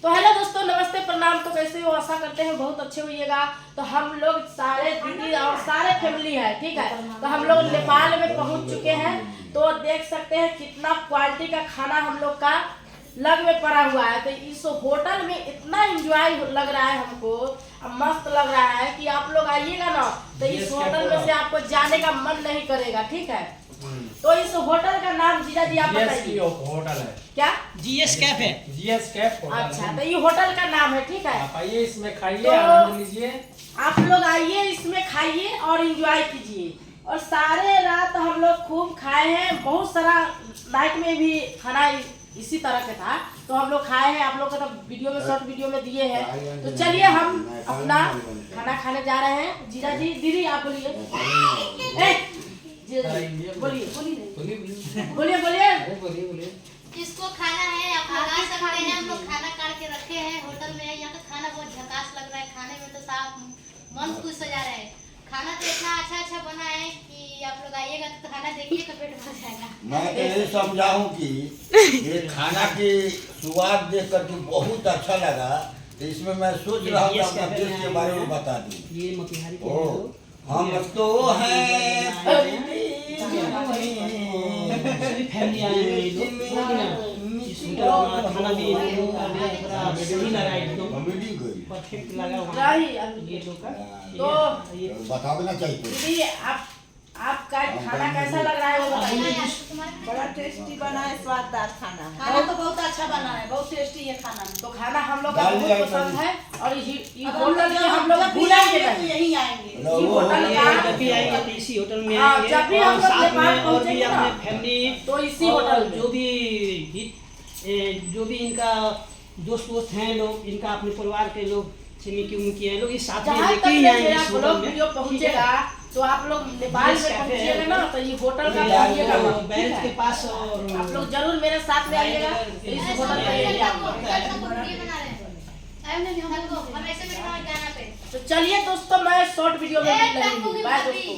तो हेलो दोस्तों, नमस्ते, प्रणाम। तो कैसे हो? आशा करते हैं बहुत अच्छे होइएगा। तो हम लोग सारे दीदी और सारे फैमिली है, ठीक है। तो हम लोग नेपाल में पहुंच चुके हैं। तो देख सकते हैं कितना क्वालिटी का खाना हम लोग का लग में पड़ा हुआ है। तो इस होटल में इतना एंजॉय लग रहा है हमको, मस्त लग रहा है कि आप लोग आइएगा ना तो इस होटल में से आपको जाने का मन नहीं करेगा, ठीक है। तो इस होटल का नाम जीजा जी आप बताइए। होटल है क्या? जीएस कैफ है। जीएस कैफ होटल अच्छा, है। तो ये होटल का नाम है, ठीक है। आप आइए, इसमें खाइए, तो आनंद लीजिए। आप लोग आइए, इसमें खाइए और एंजॉय कीजिए। और सारे रात हम लोग खूब खाए हैं। बहुत सारा नाइट में भी खाना इसी तरह का था, तो हम लोग खाए हैं। आप लोग को तो वीडियो में, शॉर्ट वीडियो में दिए हैं। तो चलिए हम अपना खाना खाने जा रहे हैं। जीजा जी, दीदी आप बोलिए। बोलिए बोलिए बोलिए बोलिए। किसको खाना है आप लगा सकते हैं। हम लोग खाना काट के रखे हैं होटल में। यहाँ का खाना बहुत झकास लग रहा है। खाने में तो साफ मन खुश हो जा रहा है। खाना तो इतना अच्छा बना है कि आप लोग आइएगा तो खाना देखिए तो पेट भर जाएगा। मैं तो ये समझाऊं कि ये खाना की स्वाद देख करके बहुत अच्छा लगा। तो इसमें मैं सोच रहा हूँ अपना देश के बारे में बता दूं। ये मोतिहारी के हम तो हैं फैमिली आए हैं ये लोग। खाना भी सही लगा, एकदम परफेक्ट लगा ये लोग का। तो बताना चाहिए। दीदी आपका खाना कैसा लग रहा है वो बताइए। बड़ा टेस्टी बना है, स्वाददार खाना है। खाना तो बहुत अच्छा बना है, बहुत टेस्टी है खाना। तो खाना हम लोग का बहुत पसंद है। और ये होटल में हम लोग भूलेंगे नहीं, यही आएंगे। ये होटल का जब भी आएंगे तो इसी होटल में हाँ, आएंगे। जब भी हम और लोग साथ नेपाल में और भी पहुंचेंगे ना, अपने फैमिली तो इसी होटल में जो भी इनका दोस्त हैं लोग, इनका अपने परिवार के लोग, सिमी हैं लोग, इस साथ में जहाँ लेके तक ही आएंगे इस आप होटल लोग में। वीडियो पहुंचेगा तो आप लोग नेपाल में पहुंचिएगा ना तो ये होटल का बैरेज पहुंचिएगा मत, ठीक बैरेज के है? पास और आप लोग जरूर मेरे साथ में आइएगा। तो इस होटल में आइएगा। हम ऐसे में गाना पे। तो चलिए दोस्तों, मैं शॉर्ट वीडियो में मिलेंगे। बाय दोस्तों।